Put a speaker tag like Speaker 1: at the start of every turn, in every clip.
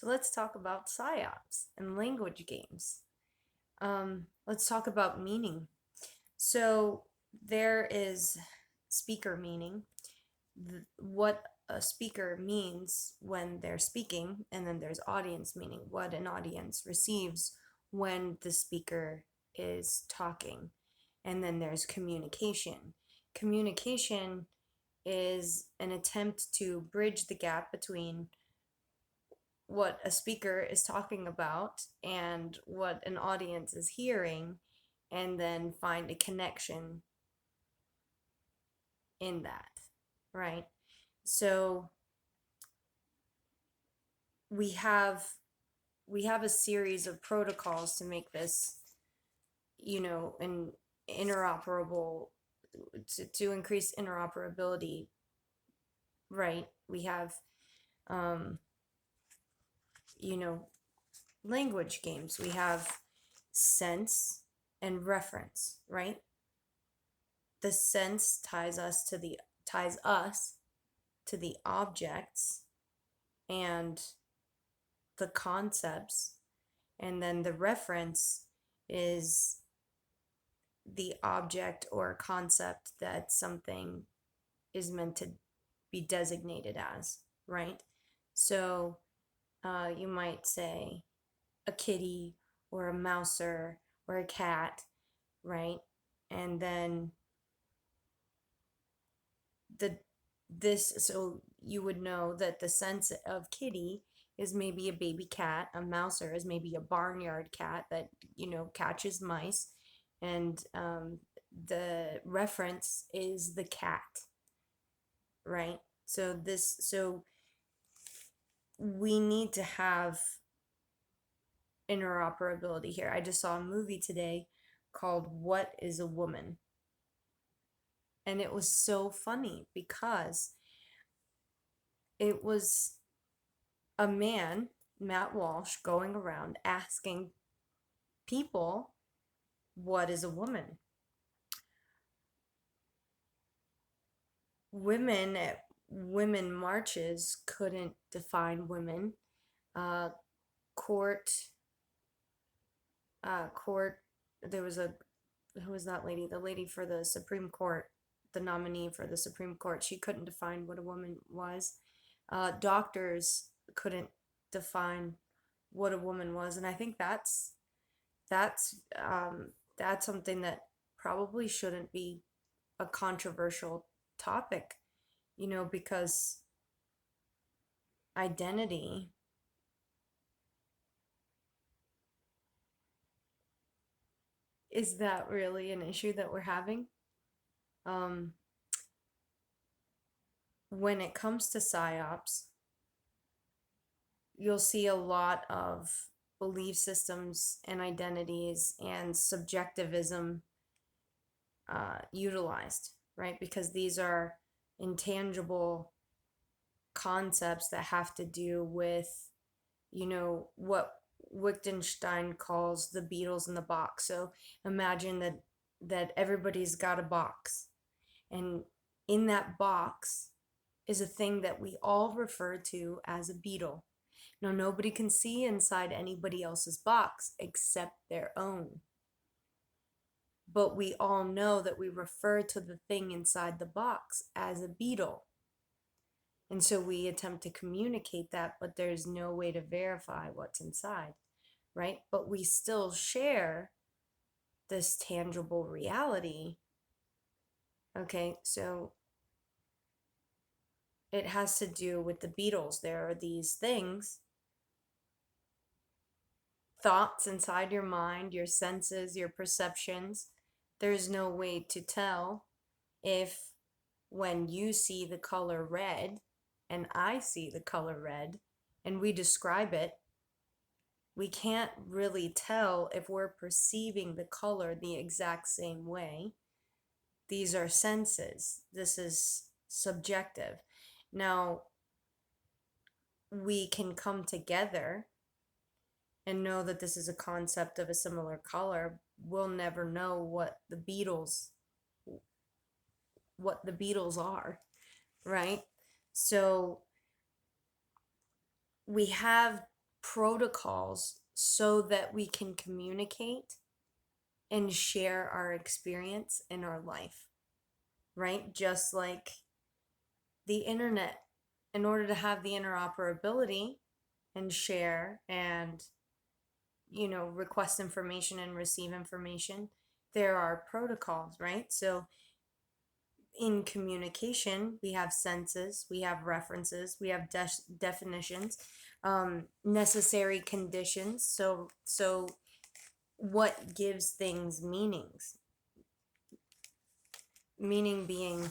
Speaker 1: So let's talk about PsyOps and language games. Let's talk about meaning. So there is speaker meaning, what a speaker means when they're speaking, and then there's audience meaning, what an audience receives when the speaker is talking. And then there's communication. Communication is an attempt to bridge the gap between what a speaker is talking about and what an audience is hearing, and then find a connection in that, right? So we have we have a series of protocols to make this, an interoperable, to increase interoperability, right? We have um, you know, language games. We have sense and reference, right? The sense ties us to the objects and the concepts, and then the reference is the object or concept that something is meant to be designated as, right? So you might say a kitty or a mouser or a cat, right? And then the this so you would know that the sense of kitty is maybe a baby cat, a mouser is maybe a barnyard cat that catches mice, and the reference is the cat, right? So we need to have interoperability here. I just saw a movie today called What is a Woman? And it was so funny because it was a man, Matt Walsh, going around asking people, what is a woman? Women at women marches couldn't define women. Uh, court, court, there was who was that lady? The lady for the Supreme Court, the nominee for the Supreme Court, she couldn't define what a woman was. Doctors couldn't define what a woman was, and I think that's that's something that probably shouldn't be a controversial topic, because identity is that really an issue that we're having? Um, when it comes to psyops, you'll see a lot of belief systems and identities and subjectivism utilized, right? Because these are intangible concepts that have to do with, what Wittgenstein calls the Beatles in the box. So imagine that everybody's got a box, and in that box is a thing that we all refer to as a beetle. Now, nobody can see inside anybody else's box except their own. But we all know that we refer to the thing inside the box as a beetle. And so we attempt to communicate that, but there's no way to verify what's inside, right? But we still share this tangible reality. Okay, so it has to do with the Beatles. There are these things, thoughts inside your mind, your senses, your perceptions. There's no way to tell if, when you see the color red and I see the color red and we describe it, we can't really tell if we're perceiving the color the exact same way. These are senses. This is subjective. Now, we can come together and know that this is a concept of a similar color. We'll never know what the Beatles are, right? So we have protocols so that we can communicate and share our experience in our life, right? Just like the internet, in order to have the interoperability and share and, request information and receive information, there are protocols, right? So in communication, we have senses, we have references, we have definitions, necessary conditions. So what gives things meanings? Meaning being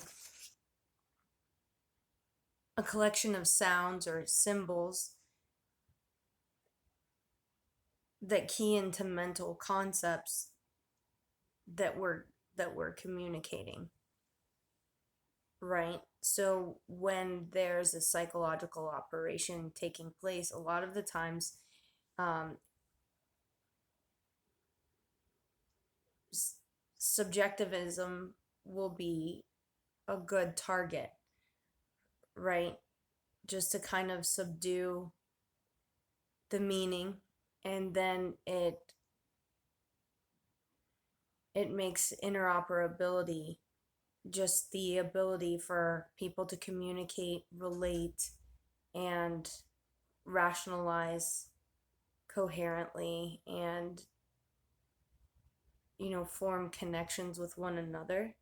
Speaker 1: a collection of sounds or symbols that key into mental concepts that we're communicating, right? So when there's a psychological operation taking place, a lot of the times, um, subjectivism will be a good target, right? Just to kind of subdue the meaning, and then it makes interoperability just the ability for people to communicate, relate, and rationalize coherently and, form connections with one another.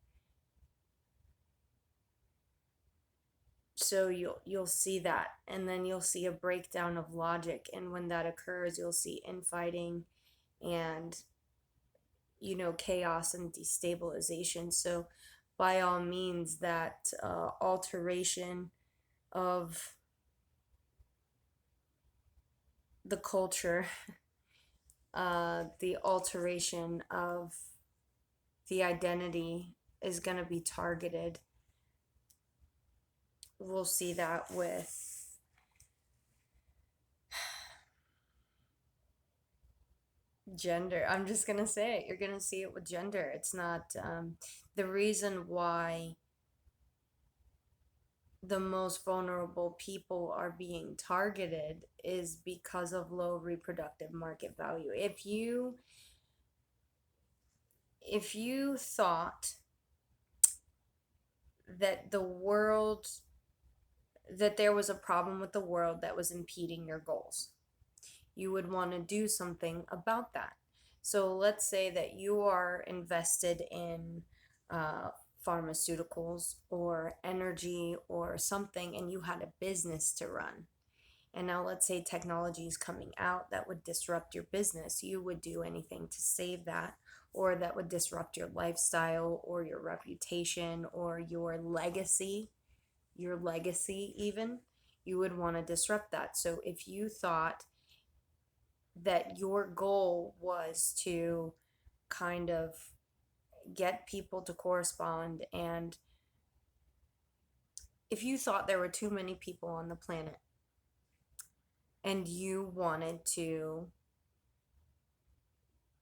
Speaker 1: So you'll see that, and then you'll see a breakdown of logic, and when that occurs, you'll see infighting and, chaos and destabilization. So by all means, that alteration of the culture, the alteration of the identity is going to be targeted. We'll see that with gender. I'm just going to say it. You're going to see it with gender. It's not the reason why the most vulnerable people are being targeted is because of low reproductive market value. If you thought that there was a problem with the world that was impeding your goals, you would want to do something about that. So let's say that you are invested in pharmaceuticals or energy or something, and you had a business to run. And now let's say technology is coming out that would disrupt your business. You would do anything to save that, or that would disrupt your lifestyle or your reputation or your legacy even. You would want to disrupt that. So if you thought that your goal was to kind of get people to correspond, and if you thought there were too many people on the planet and you wanted to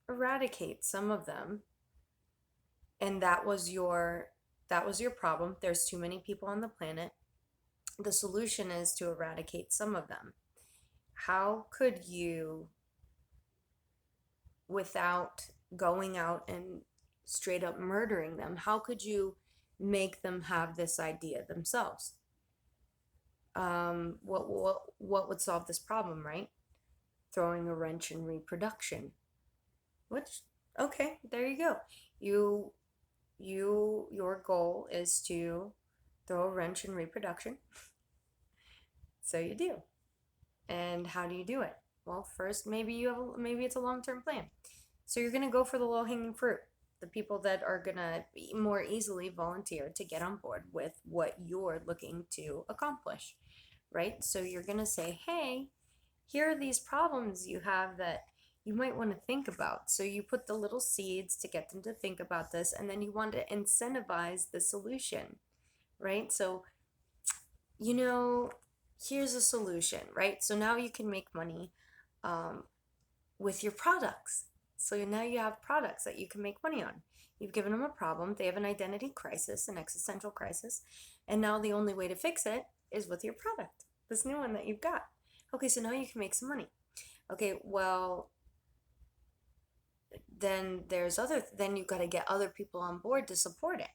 Speaker 1: eradicate some of them, and that was your problem, there's too many people on the planet, the solution is to eradicate some of them. How could you, without going out and straight up murdering them, how could you make them have this idea themselves? What would solve this problem, right? Throwing a wrench in reproduction. Which, okay, there you go. Your goal is to throw a wrench in reproduction. So you do. And how do you do it? Well, first, maybe it's a long-term plan. So you're gonna go for the low-hanging fruit, the people that are gonna be more easily volunteer to get on board with what you're looking to accomplish, right? So you're gonna say, hey, here are these problems you have that you might want to think about. So you put the little seeds to get them to think about this, and then you want to incentivize the solution, right? So, here's a solution, right? So now you can make money with your products. So now you have products that you can make money on. You've given them a problem. They have an identity crisis, an existential crisis. And now the only way to fix it is with your product, this new one that you've got. Okay, so now you can make some money. Okay, well, then you got to get other people on board to support it.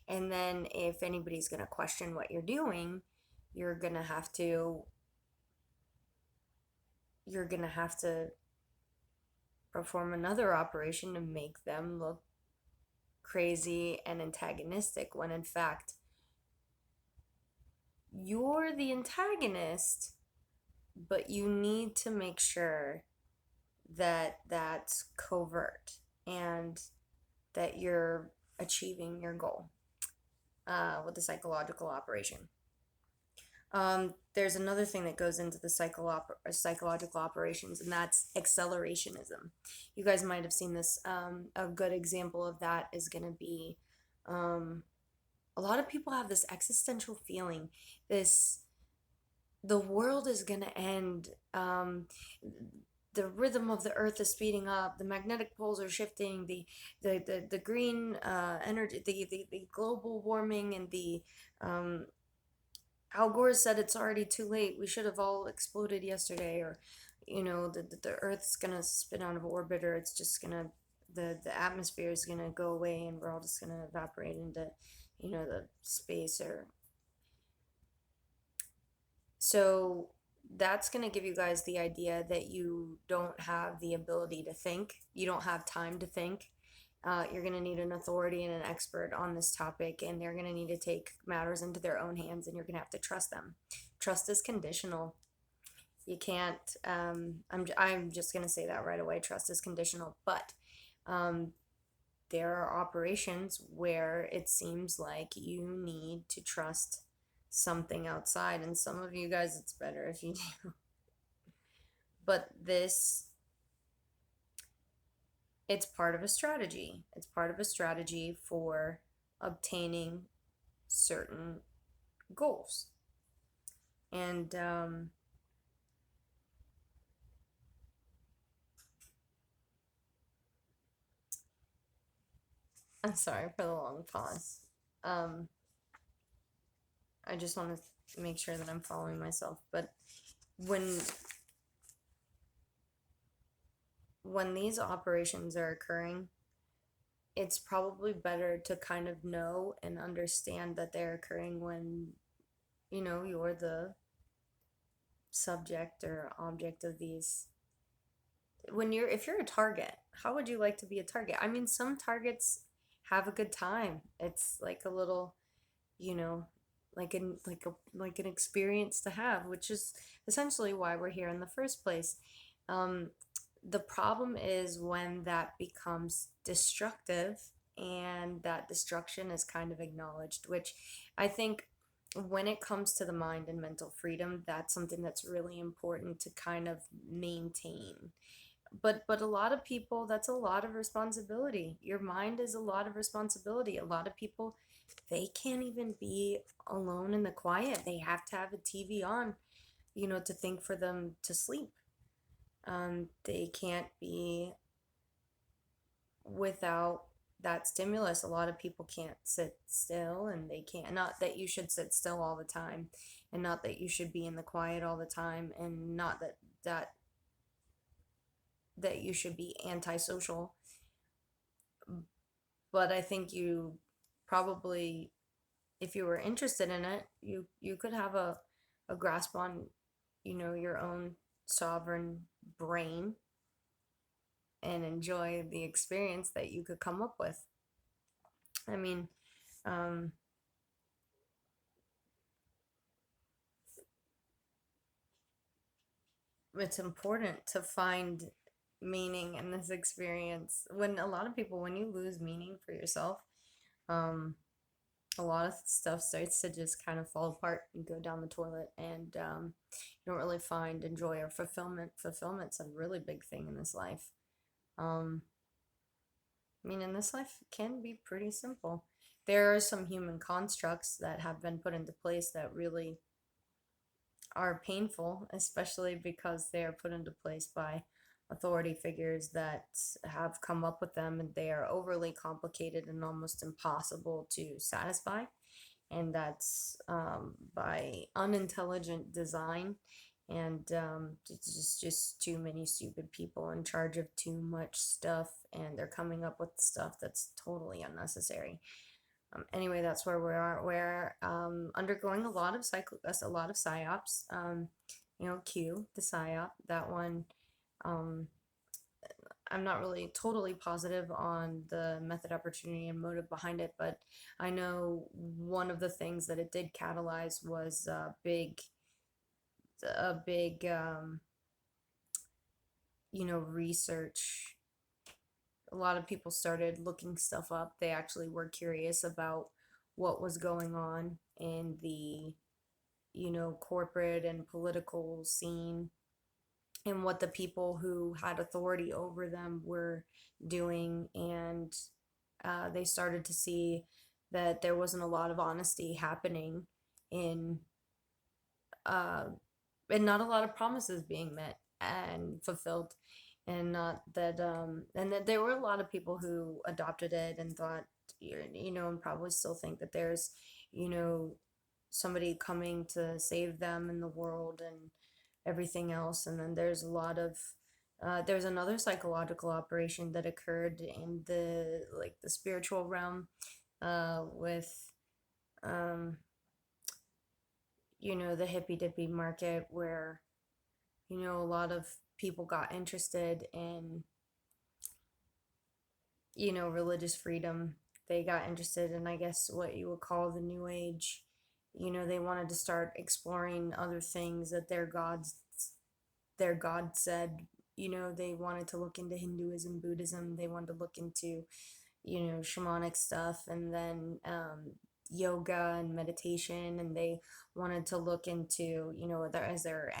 Speaker 1: And then if anybody's going to question what you're doing, you're going to have to you're going to have to perform another operation to make them look crazy and antagonistic when in fact you're the antagonist, but you need to make sure that that's covert and that you're achieving your goal with the psychological operation. There's another thing that goes into the psychological operations, and that's accelerationism. You guys might have seen this. A good example of that is going to be um, a lot of people have this existential feeling, this the world is going to end. The rhythm of the earth is speeding up, the magnetic poles are shifting, the green energy, the global warming, and the Al Gore said it's already too late. We should have all exploded yesterday, or the Earth's gonna spin out of orbit, or it's just gonna the atmosphere is gonna go away, and we're all just gonna evaporate into the space. Or so that's gonna give you guys the idea that you don't have the ability to think. You don't have time to think. You're going to need an authority and an expert on this topic, and they're going to need to take matters into their own hands, and you're going to have to trust them. Trust is conditional. You can't, I'm just going to say that right away. Trust is conditional, but um, there are operations where it seems like you need to trust something outside, and some of you guys, it's better if you do. But it's part of a strategy. It's part of a strategy for obtaining certain goals. And I'm sorry for the long pause. Um, I just want to make sure that I'm following myself. But when when these operations are occurring, it's probably better to kind of know and understand that they're occurring when you're the subject or object of these. If you're a target, how would you like to be a target? I mean, some targets have a good time. It's like a little, you know, like an experience to have, which is essentially why we're here in the first place. Um, the problem is when that becomes destructive and that destruction is kind of acknowledged, which I think when it comes to the mind and mental freedom, that's something that's really important to kind of maintain. But a lot of people, that's a lot of responsibility. Your mind is a lot of responsibility. A lot of people, they can't even be alone in the quiet. They have to have a TV on, to think for them to sleep. They can't be without that stimulus. A lot of people can't sit still, and they can't, not that you should sit still all the time, and not that you should be in the quiet all the time, and not that you should be antisocial. But I think you probably, if you were interested in it, you could have a grasp on, your own sovereign brain and enjoy the experience that you could come up with. I mean, um, it's important to find meaning in this experience. When a lot of people, when you lose meaning for yourself, um, a lot of stuff starts to just kind of fall apart and go down the toilet, and you don't really find enjoy or fulfillment. Fulfillment's a really big thing in this life. Um, I mean, in this life, it can be pretty simple. There are some human constructs that have been put into place that really are painful, especially because they are put into place by authority figures that have come up with them, and they are overly complicated and almost impossible to satisfy. And that's by unintelligent design and it's just too many stupid people in charge of too much stuff, and they're coming up with stuff that's totally unnecessary. Anyway, that's where we are. We're undergoing a lot of psyops. Q, the psyop, that one. Um, I'm not really totally positive on the method, opportunity, and motive behind it, but I know one of the things that it did catalyze was a big research. A lot of people started looking stuff up. They actually were curious about what was going on in the, corporate and political scene, and what the people who had authority over them were doing. And they started to see that there wasn't a lot of honesty happening in uh, and not a lot of promises being met and fulfilled, and not that and that there were a lot of people who adopted it and thought, and probably still think that there's, you know somebody coming to save them in the world and everything else. And then there's a lot of there's another psychological operation that occurred in the spiritual realm, with um the hippy dippy market, where a lot of people got interested in, religious freedom. They got interested in, I guess, what you would call the new age. They wanted to start exploring other things that their god said. They wanted to look into Hinduism, Buddhism. They wanted to look into, shamanic stuff, and then yoga and meditation. And they wanted to look into, is there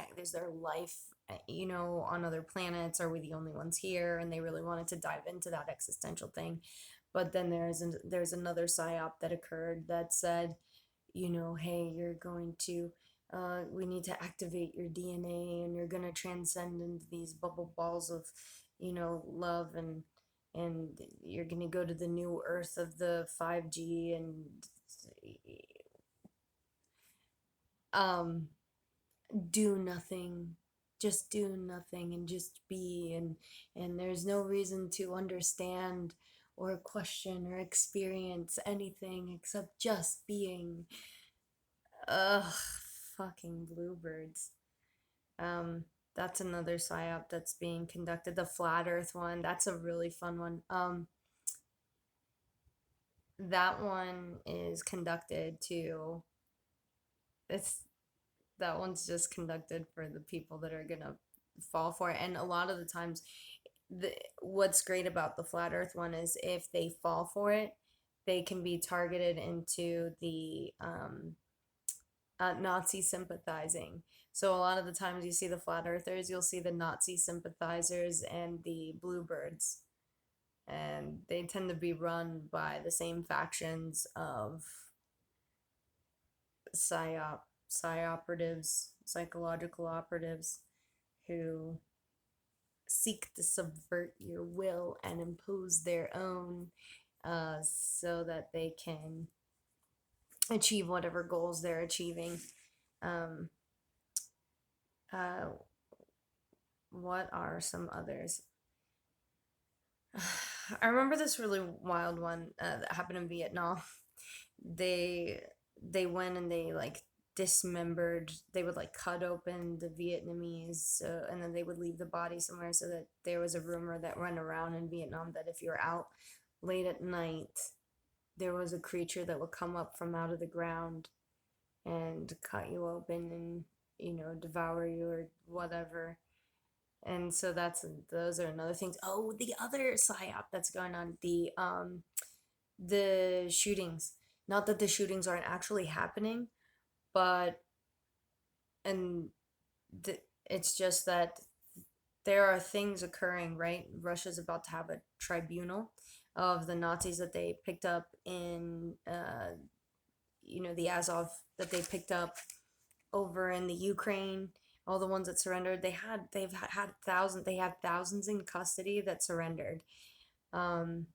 Speaker 1: life, on other planets? Are we the only ones here? And they really wanted to dive into that existential thing. But then there's another psyop that occurred that said, hey, you're going to, we need to activate your DNA, and you're going to transcend into these bubble balls of, love, and you're going to go to the new earth of the 5G, and um, do nothing. Just do nothing and just be, and there's no reason to understand or question or experience anything except just being. Ugh, fucking bluebirds. Um, that's another psyop that's being conducted. The flat Earth one, that's a really fun one. That one is conducted to. It's that one's just conducted for the people that are gonna fall for it, and a lot of the times, what's great about the flat Earth one is if they fall for it, they can be targeted into the Nazi sympathizing. So a lot of the times you see the flat earthers, you'll see the Nazi sympathizers and the bluebirds. And they tend to be run by the same factions of psyoperatives, psychological operatives, who seek to subvert your will and impose their own, so that they can achieve whatever goals they're achieving. Um, uh, what are some others? I remember this really wild one that happened in Vietnam. They they went and they like dismembered. They would like cut open the Vietnamese, and then they would leave the body somewhere. So that there was a rumor that went around in Vietnam that if you're out late at night, there was a creature that would come up from out of the ground and cut you open and devour you or whatever. And so those are another things. Oh, the other psyop that's going on, the shootings. Not that the shootings aren't actually happening, but and it's just that there are things occurring, right? Russia's about to have a tribunal of the Nazis that they picked up in, the Azov, that they picked up over in the Ukraine. All the ones that surrendered, they had thousands in custody that surrendered. Um,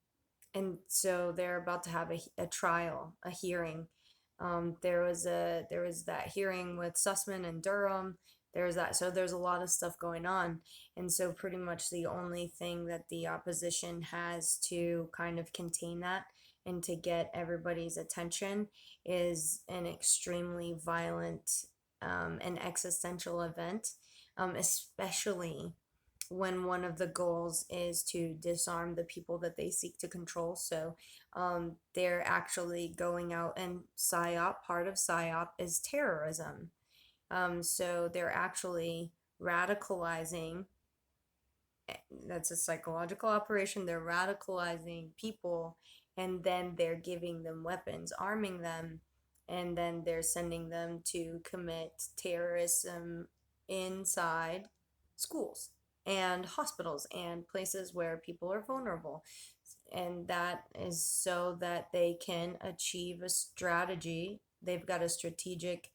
Speaker 1: and so they're about to have a trial, a hearing. There was that hearing with Sussman and Durham, there's that. So there's a lot of stuff going on. And so pretty much the only thing that the opposition has to kind of contain that and to get everybody's attention is an extremely violent and existential event, especially when one of the goals is to disarm the people that they seek to control. So they're actually going out, and part of PsyOp is terrorism. So they're actually radicalizing, that's a psychological operation. They're radicalizing people, and then they're giving them weapons, arming them, and then they're sending them to commit terrorism inside schools and hospitals and places where people are vulnerable. And that is so that they can achieve a strategy. They've got a strategic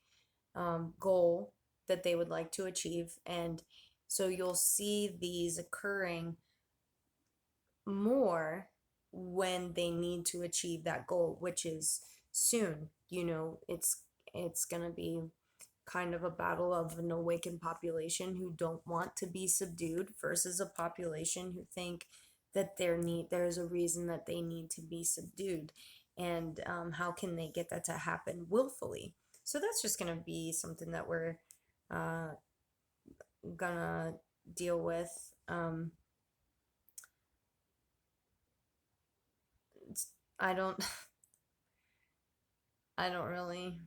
Speaker 1: goal that they would like to achieve. And so you'll see these occurring more when they need to achieve that goal, which is soon. It's gonna be kind of a battle of an awakened population who don't want to be subdued versus a population who think that there's a reason that they need to be subdued, and how can they get that to happen willfully. So that's just gonna be something that we're uh, gonna deal with. I don't I don't really,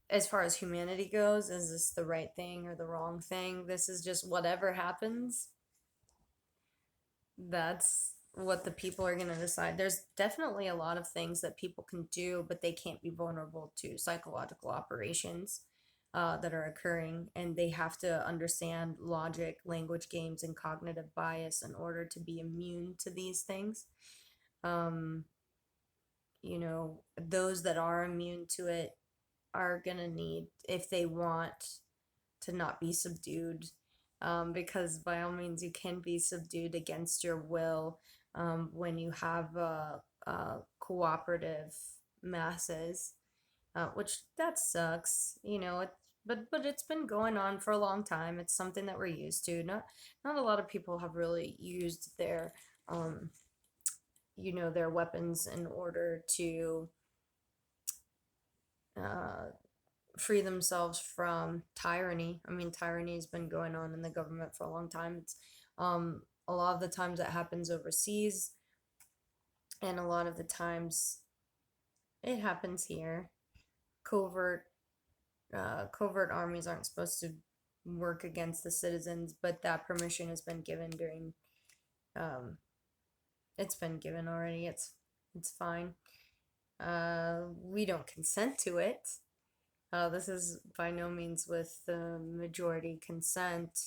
Speaker 1: as far as humanity goes, is this the right thing or the wrong thing? This is just whatever happens. That's what the people are going to decide. There's definitely a lot of things that people can do, but they can't be vulnerable to psychological operations that are occurring, and they have to understand logic, language games, and cognitive bias in order to be immune to these things. Um, those that are immune to it are gonna need, if they want to not be subdued, because by all means you can be subdued against your will when you have cooperative masses, which that sucks, but it's been going on for a long time. It's something that we're used to. Not a lot of people have really used um, their weapons in order to uh, free themselves from tyranny. I mean, tyranny has been going on in the government for a long time. It's a lot of the times it happens overseas, and a lot of the times it happens here. Covert covert armies aren't supposed to work against the citizens, but that permission has been given during um, it's been given already. It's fine. We don't consent to it. This is by no means with the majority consent,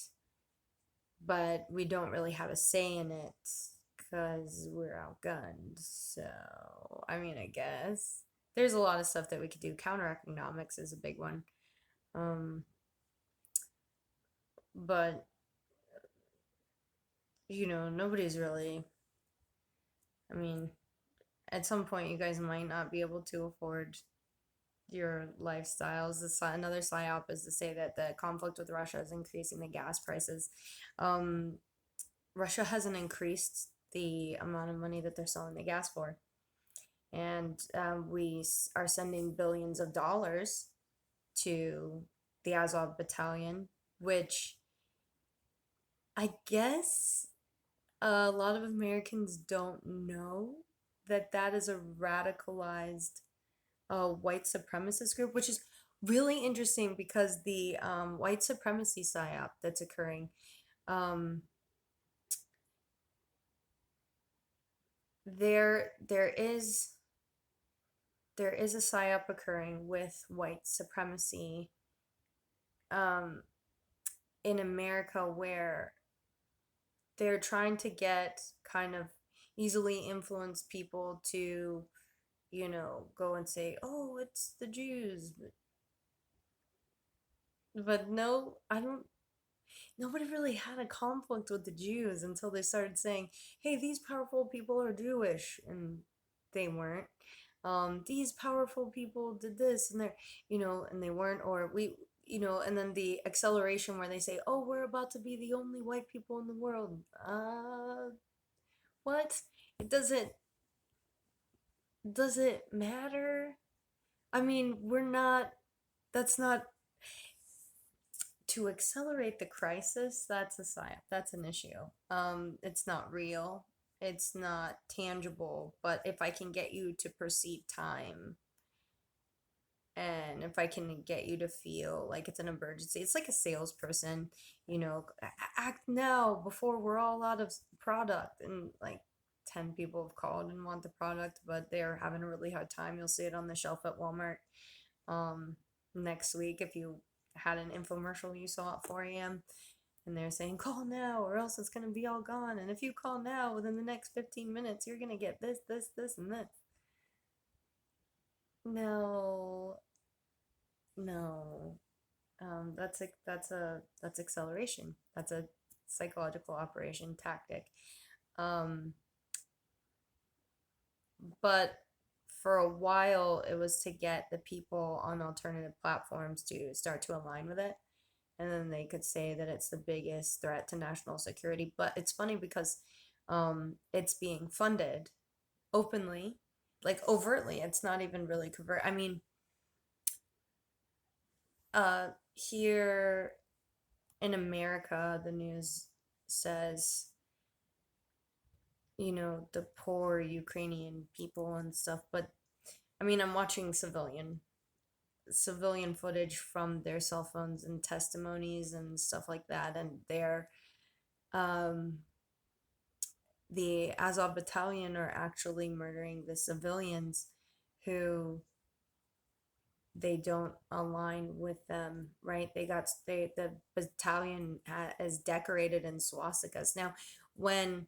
Speaker 1: but we don't really have a say in it because we're outgunned. So, I mean, I guess there's a lot of stuff that we could do. Counter economics is a big one. Um, but, nobody's really, I mean, at some point, you guys might not be able to afford your lifestyles. Another psyop is to say that the conflict with Russia is increasing the gas prices. Um, Russia hasn't increased the amount of money that they're selling the gas for. And we are sending billions of dollars to the Azov battalion, which I guess a lot of Americans don't know that that is a radicalized white supremacist group, which is really interesting because the white supremacy psyop that's occurring, um, there is a psyop occurring with white supremacy um, in America where they're trying to get kind of easily influence people to, go and say, oh, it's the Jews. But no, I don't, nobody really had a conflict with the Jews until they started saying, hey, these powerful people are Jewish. And they weren't. These powerful people did this and they're, and they weren't. Or and then the acceleration where they say, "Oh, we're about to be the only white people in the world." What? It does it matter? I mean, we're not that's not to accelerate the crisis. That's a psyop. That's an issue. It's not real. It's not tangible, but if I can get you to perceive time, and if I can get you to feel like it's an emergency, it's like a salesperson, act now before we're all out of product. And like 10 people have called and want the product, but they're having a really hard time. You'll see it on the shelf at Walmart um, next week if you had an infomercial you saw at 4 a.m. And they're saying, call now or else it's going to be all gone. And if you call now within the next 15 minutes, you're going to get this, this, this, and this. No, no. That's acceleration. That's a psychological operation tactic. Um, but for a while, it was to get the people on alternative platforms to start to align with it, and then they could say that it's the biggest threat to national security. But it's funny because it's being funded openly, like overtly. It's not even really covert. I mean, here in America, the news says, the poor Ukrainian people and stuff. But I mean, I'm watching civilian footage from their cell phones and testimonies and stuff like that, and um, the Azov battalion are actually murdering the civilians who they don't align with them, right? The battalion is decorated in swastikas. Now, when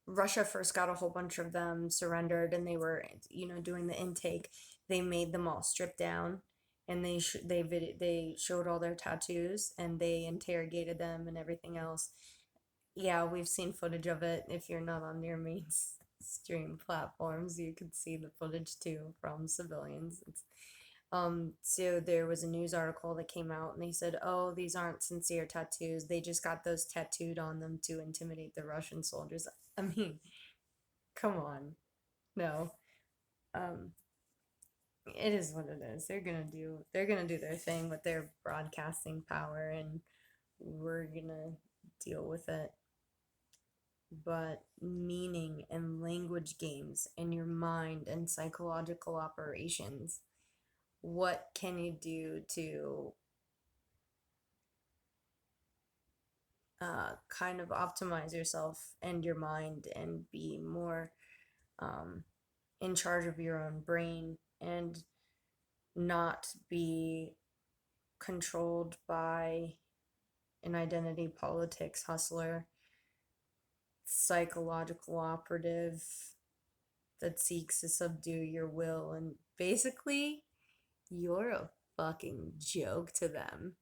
Speaker 1: Russia first got a whole bunch of them surrendered and they were, doing the intake, they made them all strip down, and they showed all their tattoos and they interrogated them and everything else. Yeah, we've seen footage of it. If you're not on your mainstream platforms, you could see the footage too from civilians. So there was a news article that came out and they said, "Oh, these aren't sincere tattoos. They just got those tattooed on them to intimidate the Russian soldiers." I mean, come on. No. Um, it is what it is. They're gonna do their thing with their broadcasting power, and we're gonna deal with it. But meaning and language games in your mind and psychological operations, what can you do to kind of optimize yourself and your mind and be more um, in charge of your own brain and not be controlled by an identity politics hustler, psychological operative that seeks to subdue your will, and basically you're a fucking joke to them.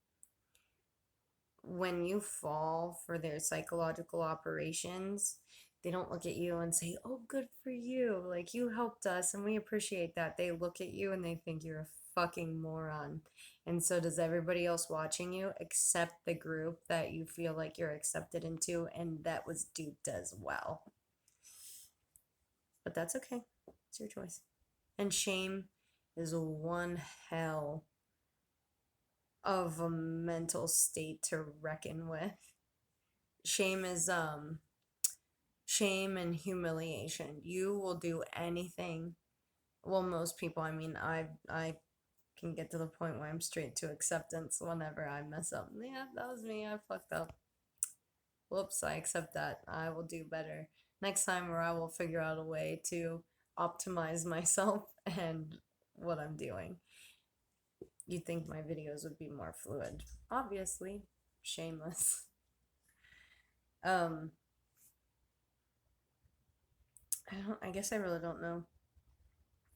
Speaker 1: When you fall for their psychological operations, they don't look at you and say, "Oh, good for you. Like, you helped us and we appreciate that." They look at you and they think you're a fucking moron. And so does everybody else watching you, except the group that you feel like you're accepted into and that was duped as well. But that's okay. It's your choice. And shame is one hell of a mental state to reckon with. Shame is shame and humiliation. You will do anything. Well, most people, I mean, I can get to the point where I'm straight to acceptance whenever I mess up. Yeah, that was me. I fucked up. Whoops, I accept that. I will do better next time, or I will figure out a way to optimize myself and what I'm doing. You'd think my videos would be more fluid. Obviously, shameless. Um, I guess I really don't know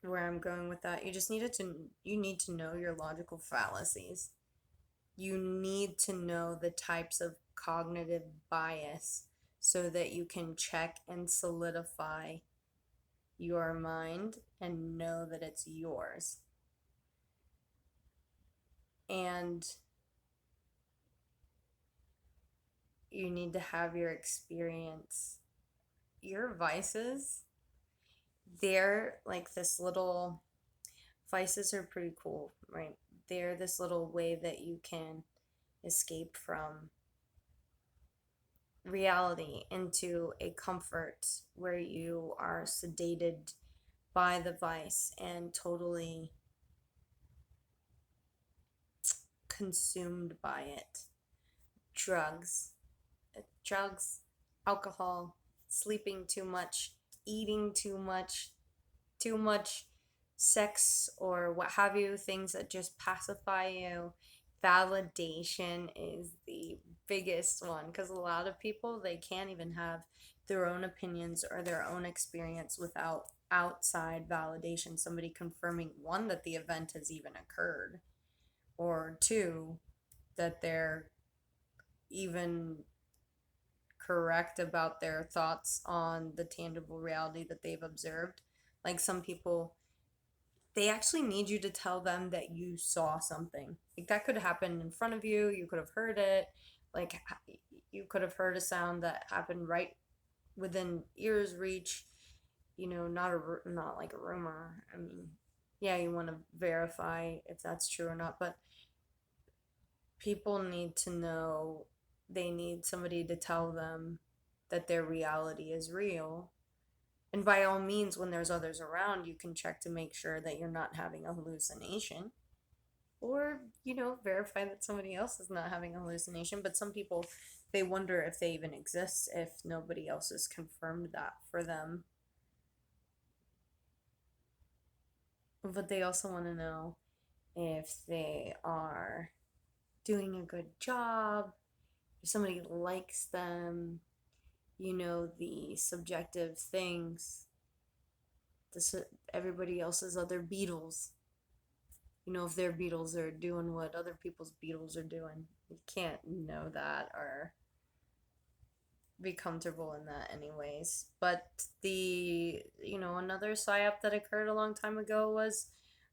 Speaker 1: where I'm going with that. You need to know your logical fallacies. You need to know the types of cognitive bias so that you can check and solidify your mind and know that it's yours. And you need to have your experience. Your vices, they're like this little, vices are pretty cool, right? They're this little way that you can escape from reality into a comfort where you are sedated by the vice and totally consumed by it. Drugs, drugs, alcohol, sleeping too much, eating too much sex or what have you, things that just pacify you. Validation is the biggest one because a lot of people, they can't even have their own opinions or their own experience without outside validation, somebody confirming, one, that the event has even occurred, or two, that they're even correct about their thoughts on the tangible reality that they've observed. Like some people, they actually need you to tell them that you saw something. Like that could happen in front of you, you could have heard it, like you could have heard a sound that happened right within ear's reach, not like a rumor. I mean, yeah, you want to verify if that's true or not, but people need to know, they need somebody to tell them that their reality is real. And by all means, when there's others around, you can check to make sure that you're not having a hallucination. Or, verify that somebody else is not having a hallucination. But some people, they wonder if they even exist if nobody else has confirmed that for them. But they also want to know if they are doing a good job, if somebody likes them, the subjective things, everybody else's other beetles. If their beetles are doing what other people's beetles are doing. You can't know that or be comfortable in that anyways. But another psyop that occurred a long time ago was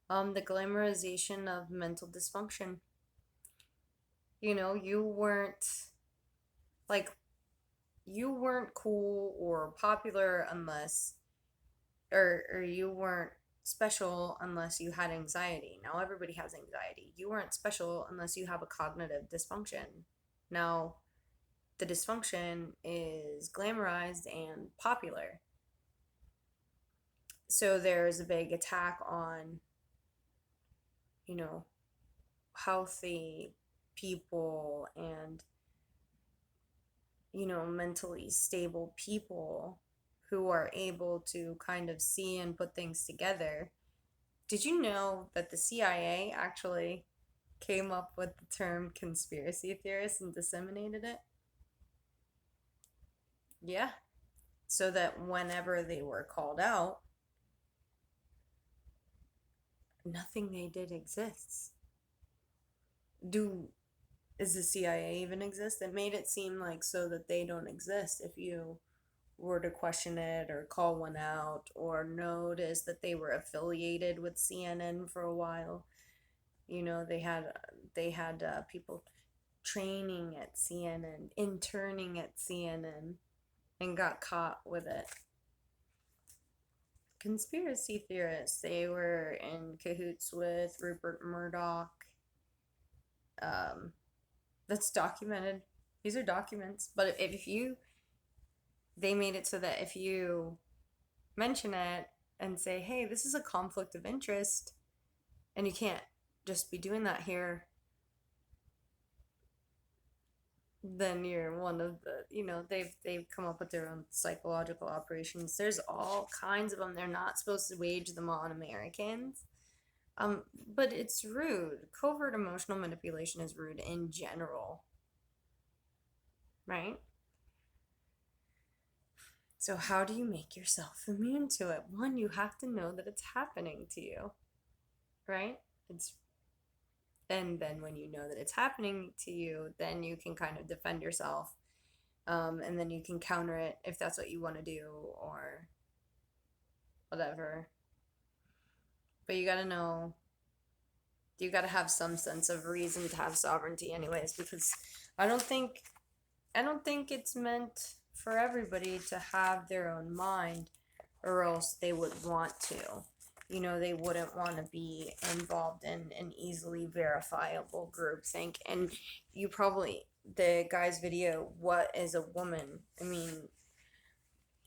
Speaker 1: the glamorization of mental dysfunction. You weren't, like, you weren't cool or popular unless, or you weren't special unless you had anxiety. Now everybody has anxiety. You weren't special unless you have a cognitive dysfunction. Now the dysfunction is glamorized and popular. So there's a big attack on, healthy people and, mentally stable people who are able to kind of see and put things together. Did you know that the CIA actually came up with the term conspiracy theorist and disseminated it? Yeah. So that whenever they were called out, nothing they did exists. Is the CIA even exist? It made it seem like so that they don't exist if you were to question it or call one out or notice that they were affiliated with CNN for a while. They had people training at CNN, interning at CNN, and got caught with it. Conspiracy theorists, they were in cahoots with Rupert Murdoch. Um, that's documented. These are documents. But they made it so that if you mention it and say, hey, this is a conflict of interest, and you can't just be doing that here, then you're one of they've come up with their own psychological operations. There's all kinds of them. They're not supposed to wage them on Americans. But it's rude. Covert emotional manipulation is rude in general, right? So how do you make yourself immune to it? One, you have to know that it's happening to you, right? And then when you know that it's happening to you, then you can kind of defend yourself, and then you can counter it if that's what you want to do or whatever. But you gotta know You got to have some sense of reason to have sovereignty anyways, because I don't think I don't think it's meant for everybody to have their own mind, or else they would want to. They wouldn't want to be involved in an easily verifiable groupthink. And you probably, the guy's video, what is a woman? I mean,